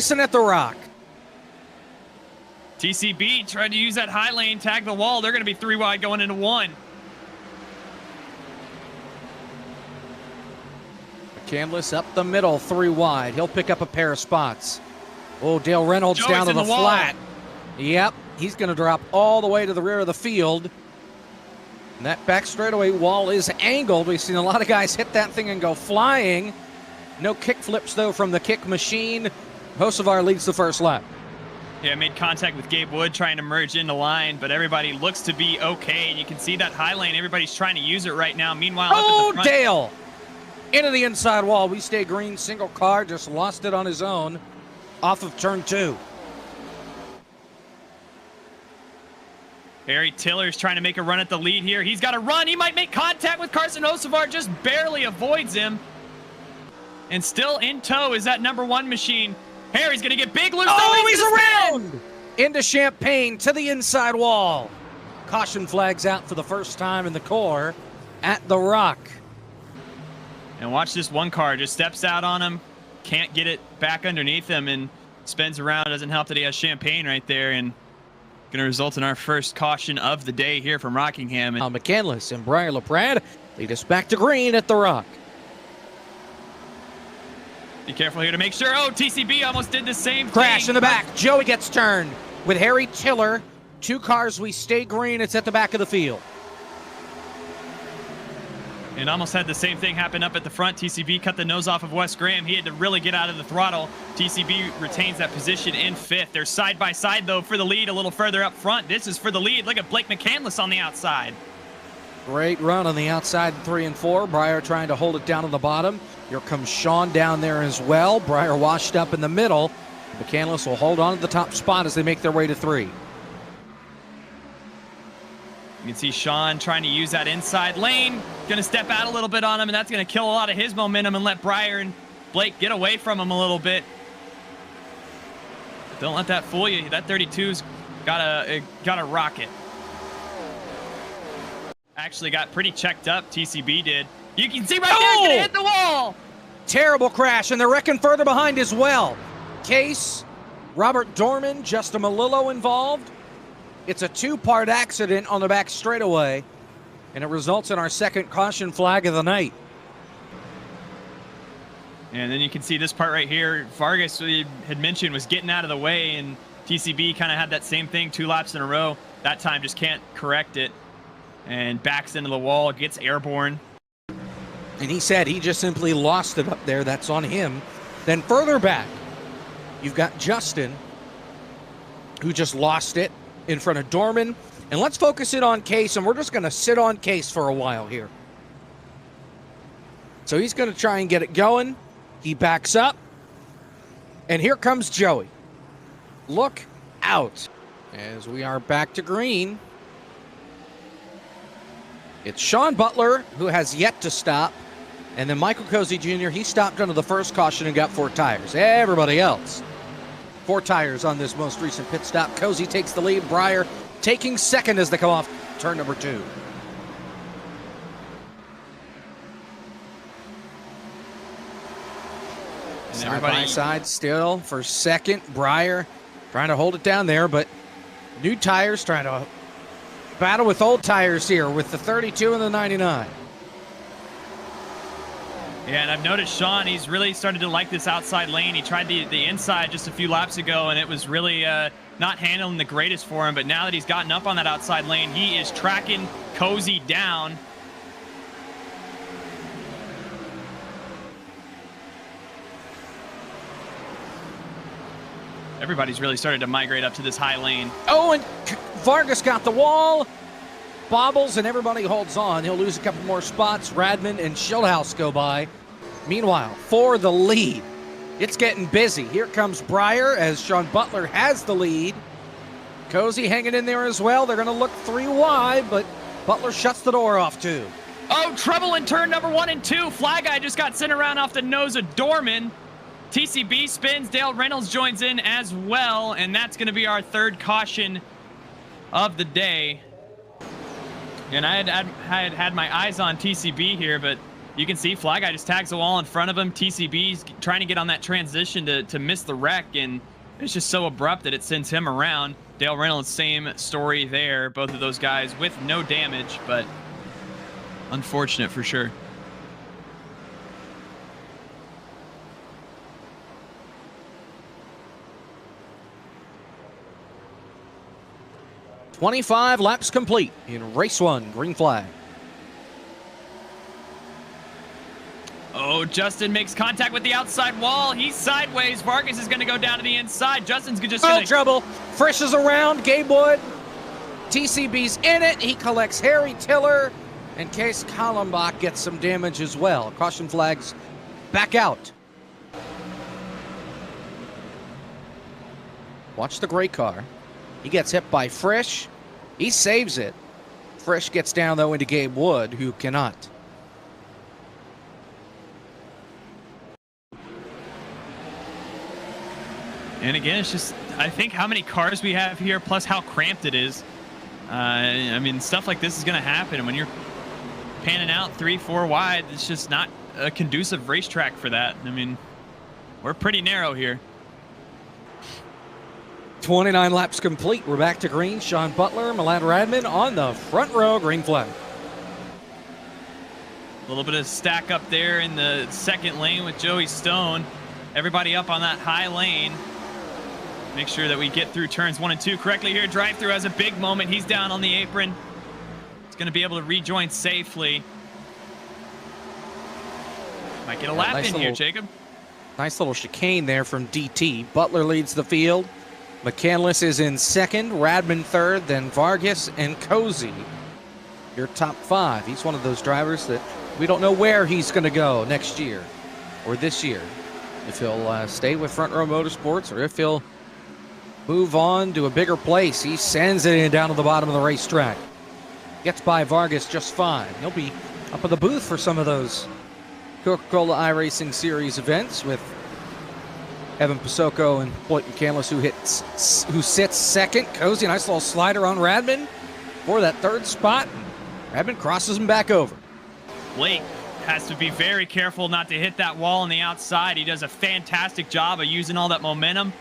racing at the Rock. TCB tried to use that high lane, tag the wall. They're going to be 3 wide going into 1. McCandless up the middle, 3 wide. He'll pick up a pair of spots. Oh, Dale Reynolds Joey's down to the wall. flat. Yep, he's going to drop all the way to the rear of the field. And that back straightaway wall is angled. We've seen a lot of guys hit that thing and go flying. No kick flips, though, from the kick machine. Hocevar leads the first lap. Yeah, made contact with Gabe Wood trying to merge into line, but everybody looks to be okay. And you can see that high lane. Everybody's trying to use it right now. Meanwhile, up at the front, Dale! Into the inside wall. We stay green. Single car. Just lost it on his own off of turn 2. Harry Tiller's trying to make a run at the lead here. He's got to run. He might make contact with Carson Hocevar. Just barely avoids him. And still in tow is that number 1 machine. Harry's going to get big loose. Oh, he's around! Into Champagne to the inside wall. Caution flags out for the first time in the core at the Rock. And watch this one car just steps out on him. Can't get it back underneath him and spins around. Doesn't help that he has Champagne right there. And going to result in our first caution of the day here from Rockingham. Now McCandless and Briar LaPrade lead us back to green at the Rock. Be careful here to make sure. Oh, TCB almost did the same Crash thing. in the back. Joey gets turned with Harry Tiller. 2 cars. We stay green. It's at the back of the field. And almost had the same thing happen up at the front. TCB cut the nose off of Wes Graham. He had to really get out of the throttle. TCB retains that position in 5th. They're side by side, though, for the lead a little further up front. This is for the lead. Look at Blake McCandless on the outside. Great run on the outside, 3 and 4. Briar trying to hold it down on the bottom. Here comes Sean down there as well. Briar washed up in the middle. McCandless will hold on to the top spot as they make their way to 3. You can see Sean trying to use that inside lane. Going to step out a little bit on him, and that's going to kill a lot of his momentum and let Briar and Blake get away from him a little bit. But don't let that fool you. That 32's got a rocket. Actually got pretty checked up, TCB did. You can see right there, it's going to hit the wall. Terrible crash, and they're wrecking further behind as well. Case, Robert Dorman, Justin Malillo involved. It's a 2-part accident on the back straightaway, and it results in our second caution flag of the night. And then you can see this part right here. Vargas, we had mentioned, was getting out of the way, and TCB kind of had that same thing 2 laps in a row. That time just can't correct it, and backs into the wall, gets airborne. And he said he just simply lost it up there. That's on him. Then further back, you've got Justin, who just lost it in front of Dorman. And let's focus in on Case, and we're just going to sit on Case for a while here. So he's going to try and get it going. He backs up. And here comes Joey. Look out as we are back to green. It's Sean Butler, who has yet to stop. And then Michael Cozy Jr., he stopped under the first caution and got 4 tires. Everybody else, 4 tires on this most recent pit stop. Cozy takes the lead. Briar taking second as they come off turn number 2. Side by side still for second. Briar trying to hold it down there, but new tires trying to battle with old tires here with the 32 and the 99. Yeah, and I've noticed Sean, he's really started to like this outside lane. He tried the inside just a few laps ago, and it was really not handling the greatest for him. But now that he's gotten up on that outside lane, he is tracking Cozy down. Everybody's really started to migrate up to this high lane. Oh, and Vargas got the wall. Bobbles, and everybody holds on. He'll lose a couple more spots. Radman and Schildhouse go by. Meanwhile, for the lead, it's getting busy. Here comes Briar as Sean Butler has the lead. Cozy hanging in there as well. They're going to look 3 wide, but Butler shuts the door off too. Oh, trouble in turn number 1 and 2. Fly Guy just got sent around off the nose of Dorman. TCB spins. Dale Reynolds joins in as well, and that's going to be our 3rd caution of the day. And I had my eyes on TCB here, but You can see Fly Guy just tags the wall in front of him. TCB's trying to get on that transition to miss the wreck, and it's just so abrupt that it sends him around. Dale Reynolds, same story there. Both of those guys with no damage, but unfortunate for sure. "25 laps complete in race 1, green flag." Oh, Justin makes contact with the outside wall. He's sideways. Vargas is going to go down to the inside. Justin's just going to... trouble. Frisch is around. Gabe Wood. TCB's in it. He collects Harry Tiller. And Case Kallenbach gets some damage as well. Caution flags back out. Watch the gray car. He gets hit by Frisch. He saves it. Frisch gets down, though, into Gabe Wood, who cannot. And again, it's just, I think how many cars we have here, plus how cramped it is. I mean, stuff like this is going to happen. And when you're panning out 3-4 wide, it's just not a conducive racetrack for that. I mean, we're pretty narrow here. 29 laps complete. We're back to green. Sean Butler, Milan Radman on the front row, green flag. A little bit of stack up there in the second lane with Joey Stone. Everybody up on that high lane. Make sure that we get through turns 1 and 2 correctly here. Drive-through has a big moment. He's down on the apron. He's going to be able to rejoin safely. Might get a lap nice in here, Jacob. Nice little chicane there from DT. Butler leads the field. McCandless is in second. Radman third. Then Vargas and Cozy. Your top 5. He's one of those drivers that we don't know where he's going to go next year or this year. If he'll stay with Front Row Motorsports or if he'll move on to a bigger place. He sends it in down to the bottom of the racetrack. Gets by Vargas just fine. He'll be up in the booth for some of those Coca-Cola iRacing Series events with Evan Pasoko and Blake McCandless, who sits second. Cozy, nice little slider on Radman for that third spot. Radman crosses him back over. Blake has to be very careful not to hit that wall on the outside. He does a fantastic job of using all that momentum.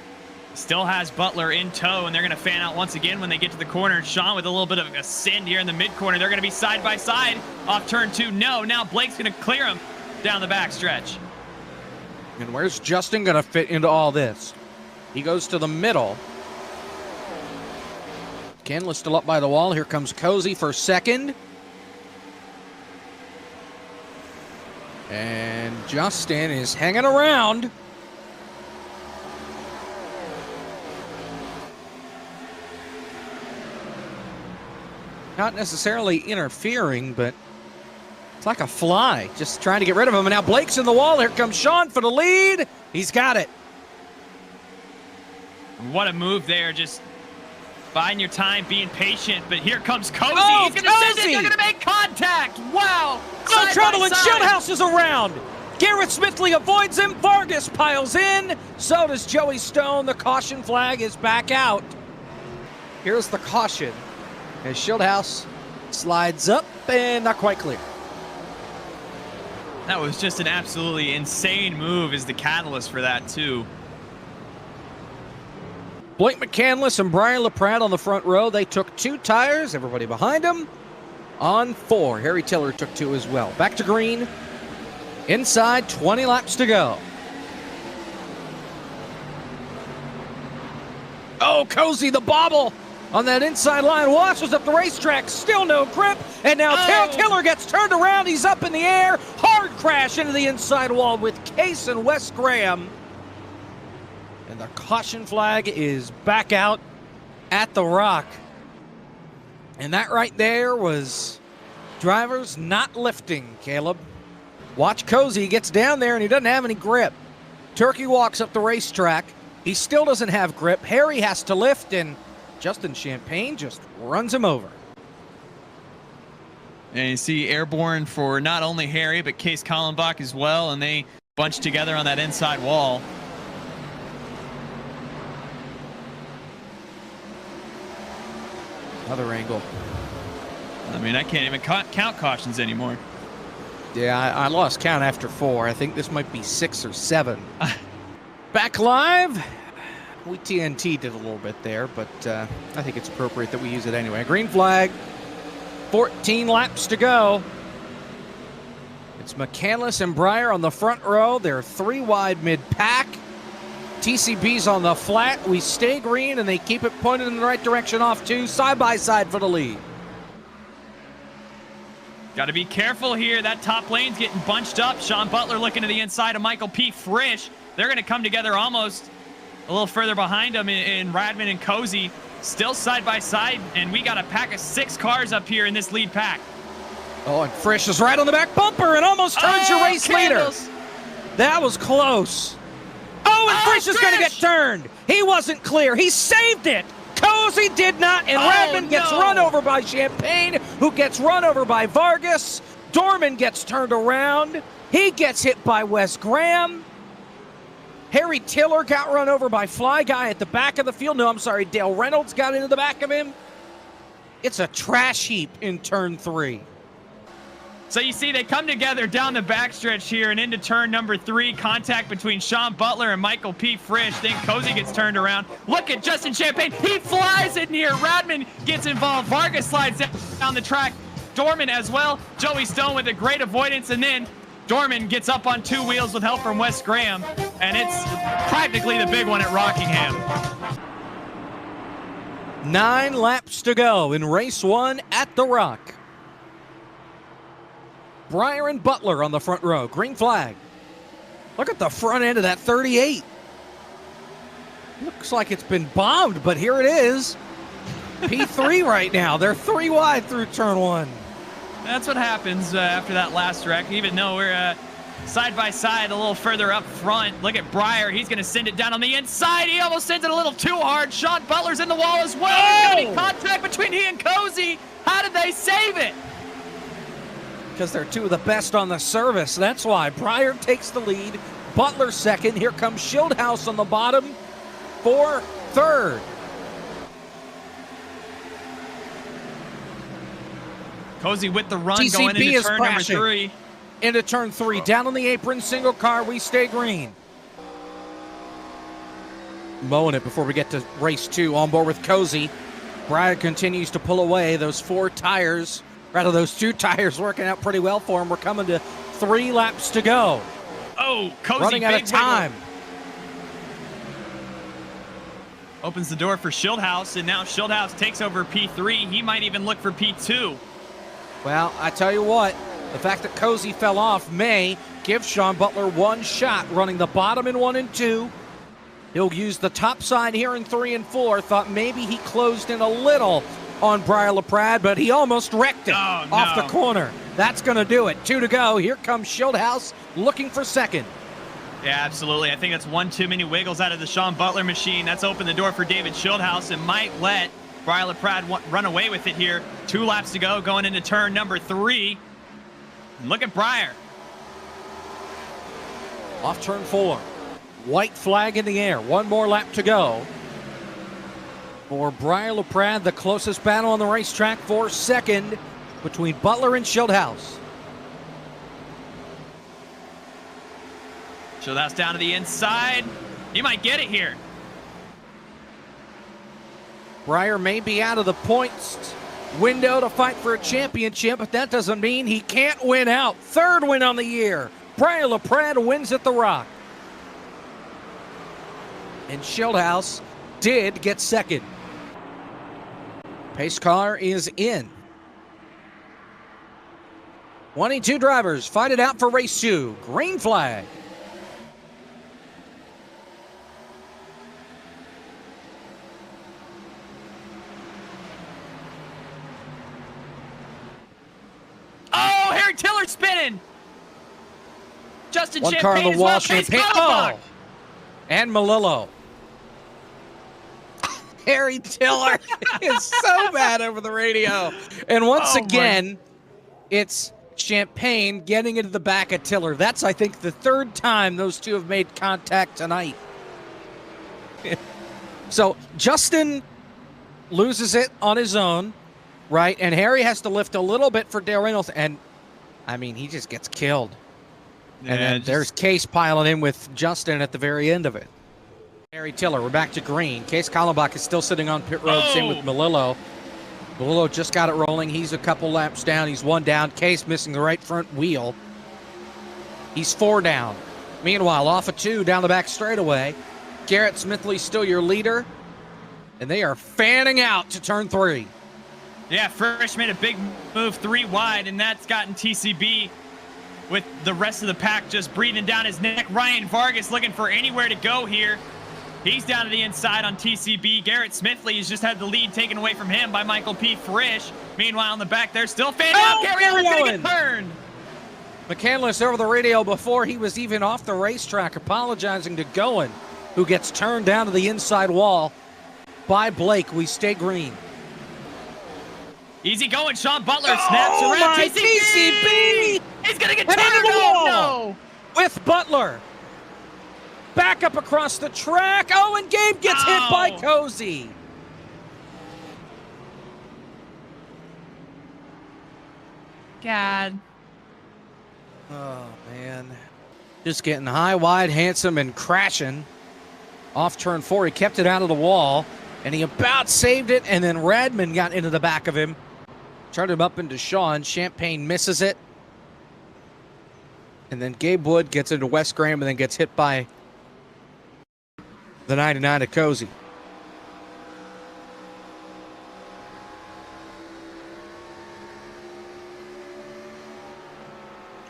Still has Butler in tow, and they're going to fan out once again when they get to the corner. Sean with a little bit of a send here in the mid-corner. They're going to be side by side off turn 2. No, now Blake's going to clear him down the back stretch. And where's Justin going to fit into all this? He goes to the middle. Canless still up by the wall. Here comes Cozy for second. And Justin is hanging around. Not necessarily interfering, but it's like a fly, just trying to get rid of him. And now Blake's in the wall. Here comes Sean for the lead. He's got it. What a move there, just biding your time, being patient. But here comes Cozy. Oh, he's going to send it. They're going to make contact. Wow. No trouble, and Shieldhouse is around. Garrett Smithley avoids him. Vargas piles in. So does Joey Stone. The caution flag is back out. Here's the caution as Shieldhouse slides up and not quite clear. That was just an absolutely insane move, is the catalyst for that too. Blake McCandless and Brian LaPrade on the front row. They took 2 tires. Everybody behind them on 4. Harry Tiller took 2 as well. Back to green. Inside, 20 laps to go. Oh, Cozy, the bobble on that inside line. Washes up the racetrack. Still no grip. And now Tiller gets turned around. He's up in the air. Hard crash into the inside wall with Case and Wes Graham. And the caution flag is back out at the Rock. And that right there was drivers not lifting, Caleb. Watch Cozy. He gets down there and he doesn't have any grip. Turkey walks up the racetrack. He still doesn't have grip. Harry has to lift, and Justin Champagne just runs him over. And you see airborne for not only Harry, but Case Kallenbach as well, and they bunch together on that inside wall. Another angle. I mean, I can't even count cautions anymore. Yeah, I lost count after 4. I think this might be 6 or 7. Back live. We TNT'd it a little bit there, but I think it's appropriate that we use it anyway. Green flag. 14 laps to go. It's McCandless and Breyer on the front row. They're 3 wide mid-pack. TCB's on the flat. We stay green, and they keep it pointed in the right direction off 2, side by side for the lead. Got to be careful here. That top lane's getting bunched up. Sean Butler looking to the inside of Michael P. Frisch. They're going to come together almost a little further behind them in Radman and Cozy. Still side by side, and we got a pack of 6 cars up here in this lead pack. Oh, and Frisch is right on the back bumper and almost turns your race leader. That was close. Oh, and Frisch is going to get turned. He wasn't clear. He saved it. Cozy did not, and Radman gets run over by Champagne, who gets run over by Vargas. Dorman gets turned around. He gets hit by Wes Graham. Harry Tiller got run over by Fly Guy at the back of the field. No, I'm sorry, Dale Reynolds got into the back of him. It's a trash heap in turn 3. So you see they come together down the backstretch here and into turn number 3. Contact between Sean Butler and Michael P. Frisch. Then Cozy gets turned around. Look at Justin Champagne. He flies in here. Radman gets involved. Vargas slides down the track. Dorman as well. Joey Stone with a great avoidance. And then Dorman gets up on 2 wheels with help from Wes Graham. And it's practically the big one at Rockingham. 9 laps to go in race 1 at the Rock. Breyer and Butler on the front row. Green flag. Look at the front end of that 38. Looks like it's been bombed, but here it is. P3 right now. They're 3 wide through turn 1. That's what happens after that last wreck. Even though we're side by side a little further up front. Look at Breyer. He's going to send it down on the inside. He almost sends it a little too hard. Sean Butler's in the wall as well. There's going to be contact between he and Cozy. How did they save it? Because they're 2 of the best on the service. That's why. Breyer takes the lead. Butler second. Here comes Schildhouse on the bottom for third. Cozy with the run TCB going into is turn number 3. Into turn 3. Down on the apron, single car. We stay green. Mowing it before we get to race 2. On board with Cozy. Breyer continues to pull away. Those 4 tires. Rather, those 2 tires working out pretty well for him. We're coming to 3 laps to go. Oh, Cozy running out of time. Opens the door for Schildhouse, and now Schildhouse takes over P3. He might even look for P2. Well, I tell you what, the fact that Cozy fell off may give Sean Butler 1 shot, running the bottom in 1 and 2. He'll use the top side here in 3 and 4. Thought maybe he closed in a little on Breyer LaPrade, but he almost wrecked it off the corner. That's going to do it. 2 to go. Here comes Schildhouse looking for second. Yeah, absolutely. I think that's 1 too many wiggles out of the Sean Butler machine. That's opened the door for David Schildhouse and might let Breyer LaPrade run away with it here. 2 laps to go going into turn number 3. And look at Breyer. Off turn 4. White flag in the air. 1 more lap to go. For Breyer LaPrade, the closest battle on the racetrack for second between Butler and Schildhouse. Schildhouse down to the inside. He might get it here. Breyer may be out of the points window to fight for a championship, but that doesn't mean he can't win out. 3rd win on the year. Breyer LaPrade wins at the Rock. And Schildhouse did get second. Pace car is in. 22 drivers fight it out for race 2. Green flag. Oh, Harry Tiller spinning. Justin One Champagne car on the as wall. well. Champagne. Oh, and Melillo. Harry Tiller is so bad over the radio. And once again, it's Champagne getting into the back of Tiller. That's, I think, the 3rd time those 2 have made contact tonight. So Justin loses it on his own, right? And Harry has to lift a little bit for Dale Reynolds. And I mean, he just gets killed. Yeah, And then there's Case piling in with Justin at the very end of it. Harry Tiller, we're back to green. Case Kallenbach is still sitting on pit road, same with Melillo. Melillo just got it rolling. He's a couple laps down. He's 1 down. Case missing the right front wheel. He's 4 down. Meanwhile, off of 2 down the back straightaway. Garrett Smithley still your leader. And they are fanning out to turn 3. Yeah, Frisch made a big move 3 wide, and that's gotten TCB with the rest of the pack just breathing down his neck. Ryan Vargas looking for anywhere to go here. He's down to the inside on TCB. Garrett Smithley has just had the lead taken away from him by Michael P. Frisch. Meanwhile, in the back, they're still fanning out. Gary Allen's going to get turned. McCandless over the radio before he was even off the racetrack, apologizing to Goen, who gets turned down to the inside wall by Blake. We stay green. Easy going. Sean Butler snaps around TCB. He's going to get And turned. into the wall. No. With Butler. Back up across the track. Oh, and Gabe gets hit by Cozy. God. Oh, man. Just getting high, wide, handsome, and crashing off turn 4. He kept it out of the wall, and he about saved it, and then Radman got into the back of him. Turned him up into Sean. Champagne misses it. And then Gabe Wood gets into West Graham and then gets hit by the 99 of Cozy.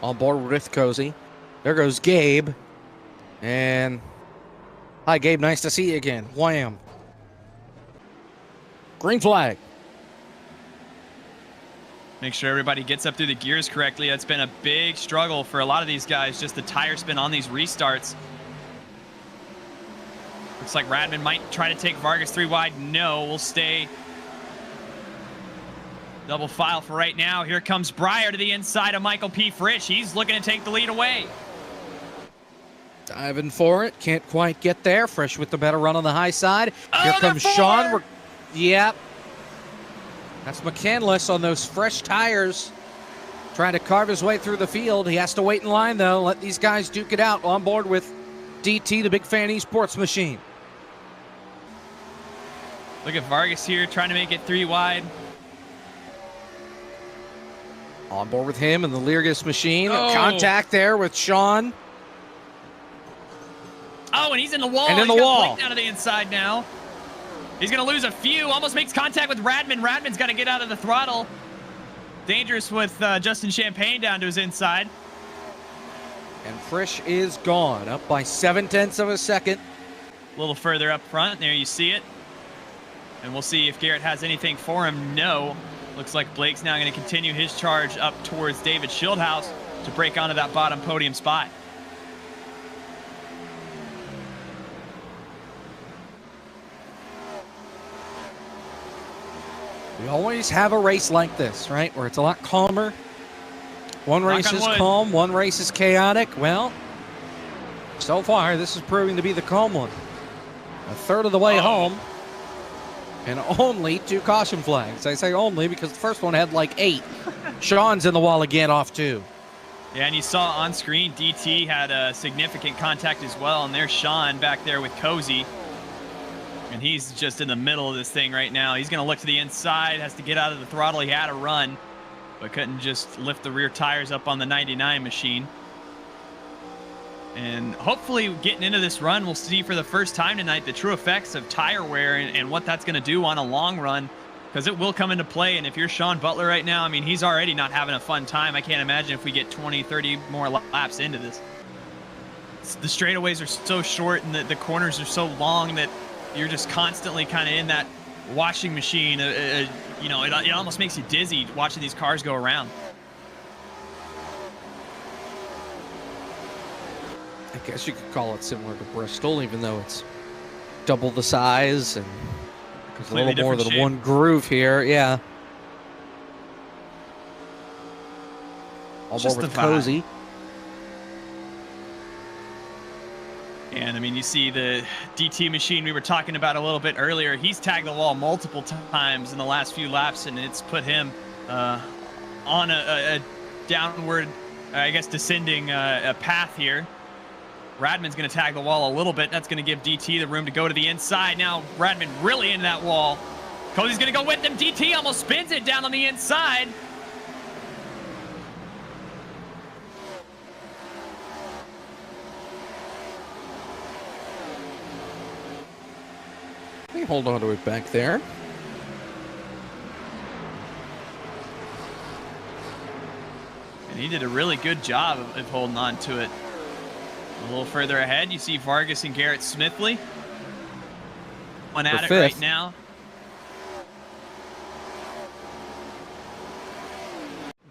On board with Cozy. There goes Gabe. And hi, Gabe. Nice to see you again. Wham. Green flag. Make sure everybody gets up through the gears correctly. That's been a big struggle for a lot of these guys, just the tire spin on these restarts. Looks like Radman might try to take Vargas 3 wide. No, we'll stay double file for right now. Here comes Breyer to the inside of Michael P. Frisch. He's looking to take the lead away. Diving for it. Can't quite get there. Frisch with the better run on the high side. Here comes Sean. Yep. That's McCandless on those fresh tires. Trying to carve his way through the field. He has to wait in line, though. Let these guys duke it out. On board with DT, the Big Fan Esports machine. Look at Vargas here trying to make it 3 wide. On board with him and the Leargas machine. Oh. Contact there with Sean. Oh, and he's in the wall. And in the He's got wall. Blake down to the inside now. He's going to lose a few. Almost makes contact with Radman. Radman's got to get out of the throttle. Dangerous with Justin Champagne down to his inside. And Frisch is gone. Up by 0.7 of a second. A little further up front. There you see it. And we'll see if Garrett has anything for him. No. Looks like Blake's now going to continue his charge up towards David Schildhouse to break onto that bottom podium spot. We always have a race like this, right? Where it's a lot calmer. One race is calm, one race is chaotic. Well, so far, this is proving to be the calm one. A third of the way home. And only 2 caution flags. I say only because the first one had like 8. Sean's in the wall again off 2. Yeah, and you saw on screen DT had a significant contact as well. And there's Sean back there with Cozy. And he's just in the middle of this thing right now. He's going to look to the inside, has to get out of the throttle. He had a run, but couldn't just lift the rear tires up on the 99 machine. And hopefully getting into this run, we'll see for the first time tonight the true effects of tire wear and what that's going to do on a long run, because it will come into play. And if you're Sean Butler right now, I mean, he's already not having a fun time. I can't imagine if we get 20, 30 more laps into this. The straightaways are so short and the corners are so long that you're just constantly kind of in that washing machine. You know, it almost makes you dizzy watching these cars go around. I guess you could call it similar to Bristol, even though it's double the size and there's a little more than shape. one groove here. Yeah. All Just over with the vibe. Cozy. And I mean, you see the DT machine we were talking about a little bit earlier. He's tagged the wall multiple times in the last few laps, and it's put him on a downward, I guess, descending path here. Radman's going to tag the wall a little bit. That's going to give DT the room to go to the inside. Now Radman really into that wall. Cozy's going to go with him. DT almost spins it down on the inside. He hold on to it back there. And he did a really good job of holding on to it. A little further ahead, you see Vargas and Garrett Smithley. One at it right now.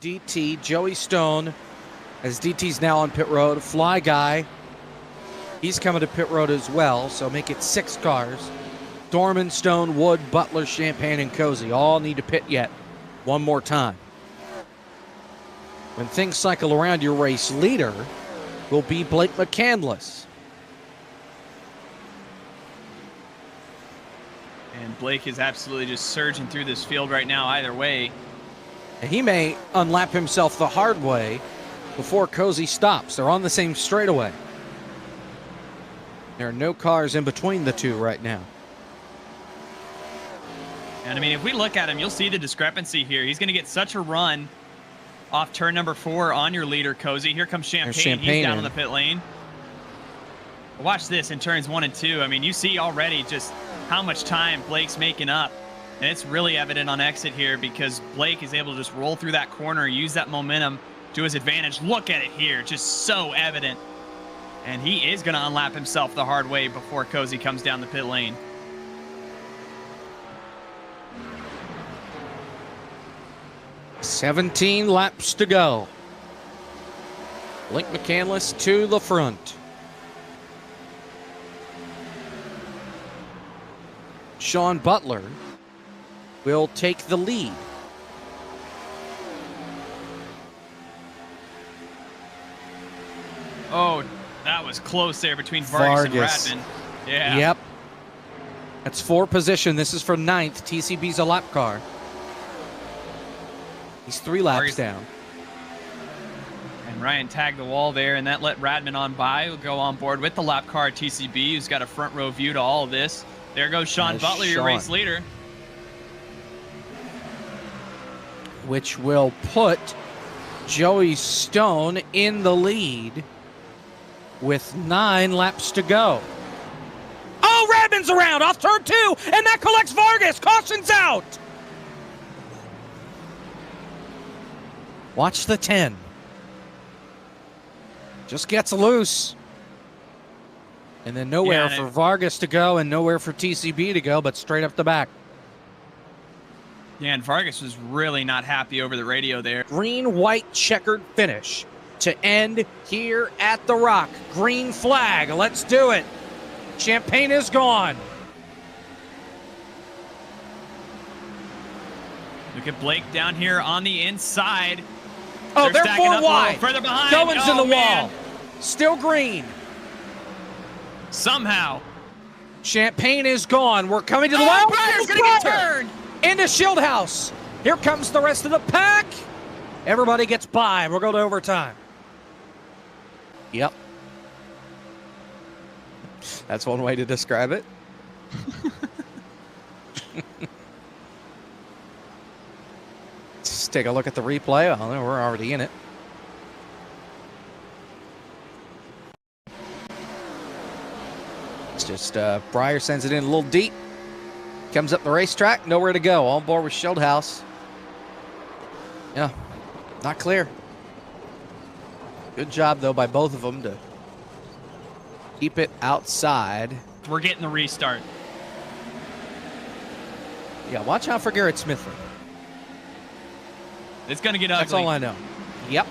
DT, Joey Stone, as DT's now on pit road. Fly Guy, he's coming to pit road as well, so make it 6 cars. Dorman, Stone, Wood, Butler, Champagne, and Cozy all need to pit yet one more time. When things cycle around, your race leader will be Blake McCandless. And Blake is absolutely just surging through this field right now either way. And he may unlap himself the hard way before Cozy stops. They're on the same straightaway. There are no cars in between the two right now. And I mean, if we look at him, you'll see the discrepancy here. He's going to get such a run off turn number 4 on your leader, Cozy. Here comes Champagne. He's down on the pit lane. Watch this in turns 1 and 2. I mean, you see already just how much time Blake's making up. And it's really evident on exit here because Blake is able to just roll through that corner, use that momentum to his advantage. Look at it here. Just so evident. And he is going to unlap himself the hard way before Cozy comes down the pit lane. $17 laps to go. Blake McCandless to the front. Sean Butler will take the lead. Oh, that was close there between Vargas and Radman. Yeah. Yep. That's 4 position. This is for 9th. TCB's a lap car. He's 3 laps down. And Ryan tagged the wall there, and that let Radman on by. He'll go on board with the lap car TCB, who's got a front row view to all of this. There goes Sean Butler, your race leader. Which will put Joey Stone in the lead with 9 laps to go. Oh, Radman's around off turn 2, and that collects Vargas. Caution's out. Watch the 10. Just gets loose. And then nowhere for Vargas to go and nowhere for TCB to go, but straight up the back. Yeah, and Vargas was really not happy over the radio there. Green, white, checkered finish to end here at the Rock. Green flag. Let's do it. Champagne is gone. Look at Blake down here on the inside. Oh, they're 4 wide. Further behind. Going in the wall. Still green. Somehow. Champagne is gone. We're coming to the wall. Breyer's going to get turned. Into Shieldhouse. Here comes the rest of the pack. Everybody gets by. We'll go to overtime. Yep. That's one way to describe it. Just take a look at the replay. Oh, we're already in it. It's just Breyer sends it in a little deep. Comes up the racetrack. Nowhere to go. On board with Shieldhouse. Yeah, not clear. Good job, though, by both of them to keep it outside. We're getting the restart. Yeah, watch out for Garrett Smithley. It's going to get ugly. That's all I know. Yep.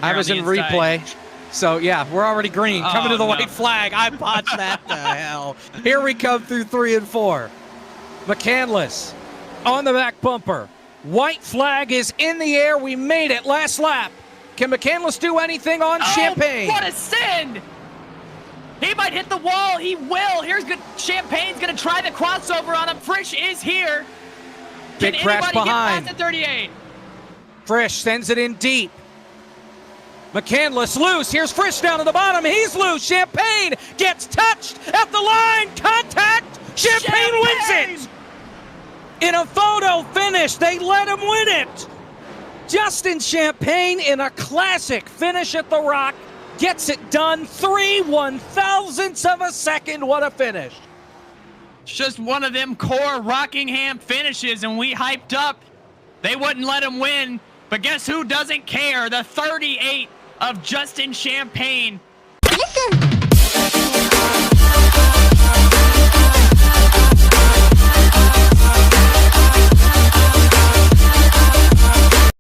I was in replay. So, yeah, we're already green. Coming to the white flag. I botched that to hell. Here we come through 3 and 4. McCandless on the back bumper. White flag is in the air. We made it last lap. Can McCandless do anything on Champagne? What a send! He might hit the wall. He will. Here's good. Champagne's going to try the crossover on him. Frisch is here. Big crash behind. Get past the 38? Frisch sends it in deep. McCandless loose. Here's Frisch down to the bottom. He's loose. Champagne gets touched at the line. Contact. Champagne wins it. In a photo finish, they let him win it. Justin Champagne in a classic finish at the Rock gets it done. 3/1000ths of a second. What a finish. It's just one of them core Rockingham finishes, and we hyped up. They wouldn't let him win, but guess who doesn't care? The 38 of Justin Champagne